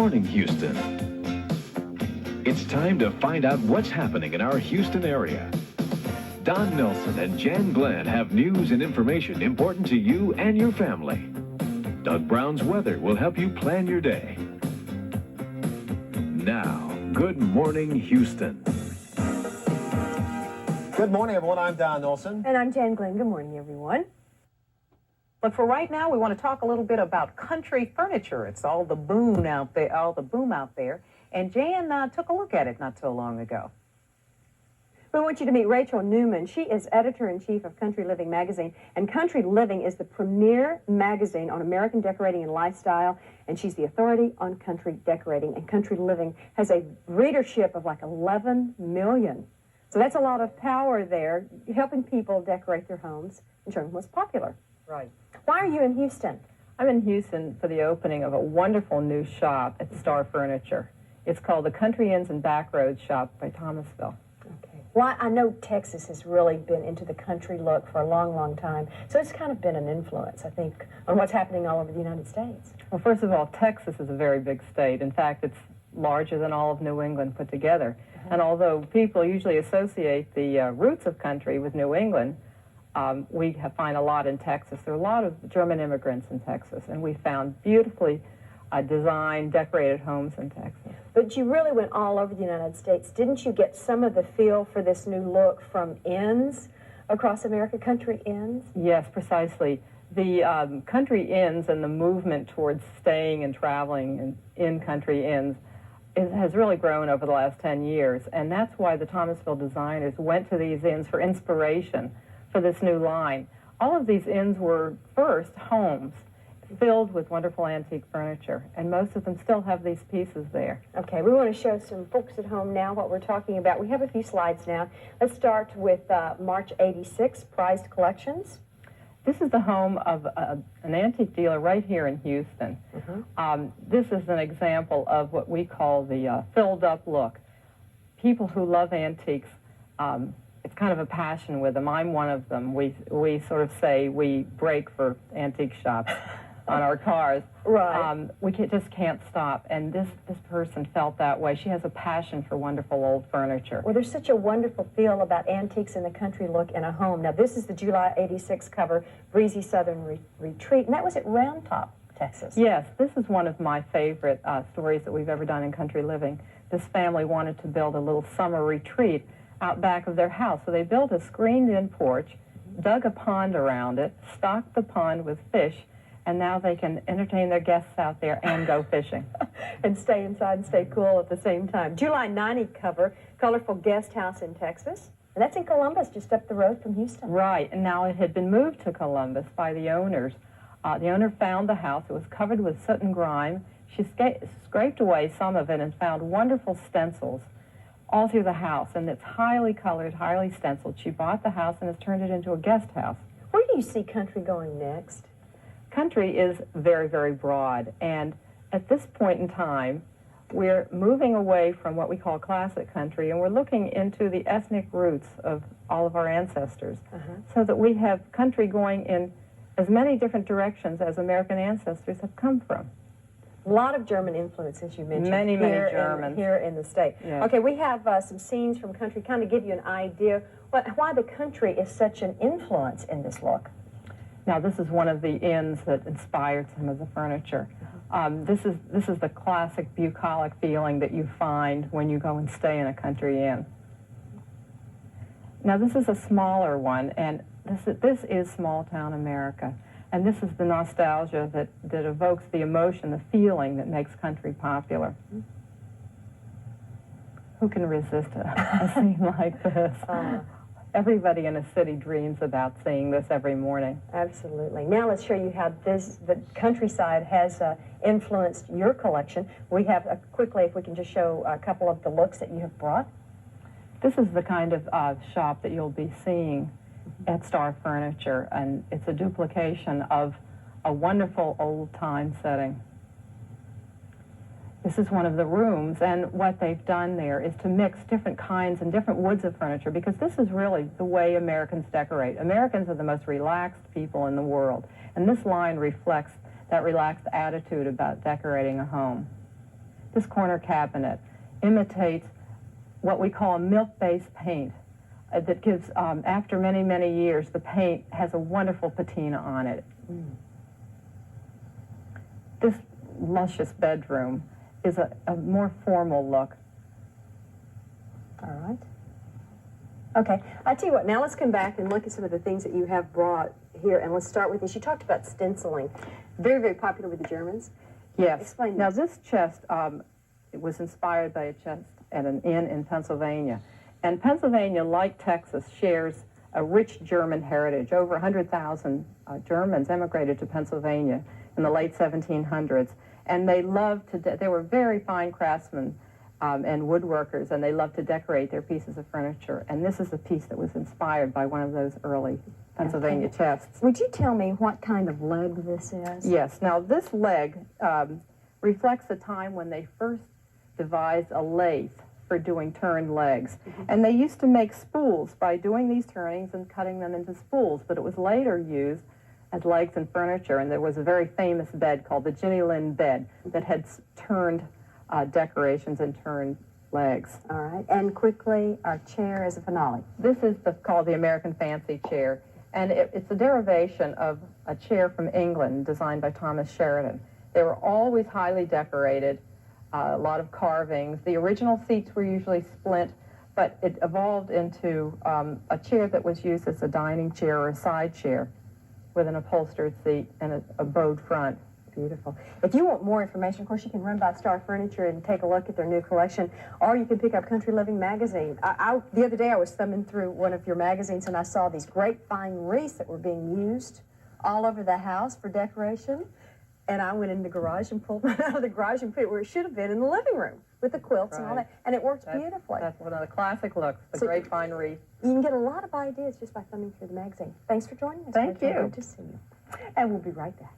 morning, Houston. It's time to find out what's happening in our Houston area. Don Nelson and Jan Glenn have news and information important to you and your family. Doug Brown's weather will help you plan your day. Now, good morning, Houston. Good morning, everyone. I'm Don Nelson. And I'm Jan Glenn. Good morning, everyone. But for right now, we want to talk a little bit about country furniture. It's all the boom out there, And Jan took a look at it not so long ago. We want you to meet Rachel Newman. She is editor-in-chief of Country Living magazine, and Country Living is the premier magazine on American decorating and lifestyle, and she's the authority on country decorating. And Country Living has a readership of like 11 million. So that's a lot of power there, helping people decorate their homes and showing what's popular. Right. Why are you in Houston? I'm in Houston for the opening of a wonderful new shop at Star Furniture. It's called the Country Inns and Backroads Shop by Thomasville. Okay. Well, I know Texas has really been into the country look for a long, long time. So it's kind of been an influence, I think, on what's happening all over the United States. Well, first of all, Texas is a very big state. In fact, it's larger than all of New England put together. And although people usually associate the roots of country with New England, we find a lot in Texas. There are a lot of German immigrants in Texas, and we found beautifully designed, decorated homes in Texas. But you really went all over the United States. Didn't you get some of the feel for this new look from inns across America, country inns? Yes, precisely. The country inns and the movement towards staying and traveling in country inns has really grown over the last 10 years, and that's why the Thomasville designers went to these inns for inspiration for this new line. All of these inns were first homes filled with wonderful antique furniture, and most of them still have these pieces there. Okay, we want to show some folks at home now what we're talking about. We have a few slides now. Let's start with March 86 prized collections. This is the home of an antique dealer right here in Houston. This is an example of what we call the filled-up look. People who love antiques, it's kind of a passion with them. I'm one of them. We sort of say we break for antique shops on our cars. Right. We just can't stop. And this person felt that way. She has a passion for wonderful old furniture. Well, there's such a wonderful feel about antiques in the country look in a home. Now, this is the July 86 cover, Breezy Southern Retreat, and that was at Round Top, Texas. Yes, this is one of my favorite stories that we've ever done in Country Living. This family wanted to build a little summer retreat out back of their house. So they built a screened-in porch, dug a pond around it, stocked the pond with fish, and now they can entertain their guests out there and go fishing. And stay inside and stay cool at the same time. July 90 cover, colorful guest house in Texas. And that's in Columbus, just up the road from Houston. Right, and now it had been moved to Columbus by the owners. The owner found the house. It was covered with soot and grime. She scraped away some of it and found wonderful stencils all through the house, and it's highly colored, highly stenciled. She bought the house and has turned it into a guest house. Where do you see country going next? Country is very, very broad, and at this point in time, we're moving away from what we call classic country, and we're looking into the ethnic roots of all of our ancestors, so that we have country going in as many different directions as American ancestors have come from. A lot of German influence, as you mentioned. Many Germans. Here in the state. Yes. Okay, we have some scenes from country, kind of give you an idea why the country is such an influence in this look. Now, this is one of the inns that inspired some of the furniture. This is the classic bucolic feeling that you find when you go and stay in a country inn. Now, this is a smaller one, and this is small-town America. And this is the nostalgia that evokes the emotion, the feeling that makes country popular. Who can resist a scene like this? Everybody in a city dreams about seeing this every morning. Absolutely. Now let's show you how the countryside has influenced your collection. We have, quickly, if we can just show a couple of the looks that you have brought. This is the kind of shop that you'll be seeing at Star Furniture, and it's a duplication of a wonderful old-time setting. This is one of the rooms, and what they've done there is to mix different kinds and different woods of furniture, because this is really the way Americans decorate. Americans are the most relaxed people in the world, and this line reflects that relaxed attitude about decorating a home. This corner cabinet imitates what we call a milk-based paint that gives, after many, many years, the paint has a wonderful patina on it. This luscious bedroom is a more formal look. All right. Okay, I tell you what, now let's come back and look at some of the things that you have brought here, and let's start with this. You talked about stenciling. Very, very popular with the Germans. Yes. Explain Now, that. this chest it was inspired by a chest at an inn in Pennsylvania. And Pennsylvania, like Texas, shares a rich German heritage. Over 100,000 Germans emigrated to Pennsylvania in the late 1700s. And they loved to, they were very fine craftsmen and woodworkers, and they loved to decorate their pieces of furniture. And this is a piece that was inspired by one of those early Pennsylvania chests. Would you tell me what kind of leg this is? Yes. Now, this leg reflects a time when they first devised a lathe for doing turned legs. And they used to make spools by doing these turnings and cutting them into spools, but it was later used as legs in furniture, and there was a very famous bed called the Ginny Lynn bed that had turned decorations and turned legs. All right, and quickly, our chair is a finale. This is called the American Fancy Chair, and it's a derivation of a chair from England designed by Thomas Sheridan. They were always highly decorated, a lot of carvings. The original seats were usually splint, but it evolved into a chair that was used as a dining chair or a side chair with an upholstered seat and a bowed front. Beautiful. If you want more information, of course, you can run by Star Furniture and take a look at their new collection, or you can pick up Country Living magazine. The other day I was thumbing through one of your magazines and I saw these great fine wreaths that were being used all over the house for decoration. And I went in the garage and pulled one out of the garage and put it where it should have been in the living room with the quilts and all that. And it worked beautifully. That's one of the classic looks, the So great fine wreath. You can get a lot of ideas just by thumbing through the magazine. Thanks for joining us. Thank Rachel. you. Good to see you. And we'll be right back.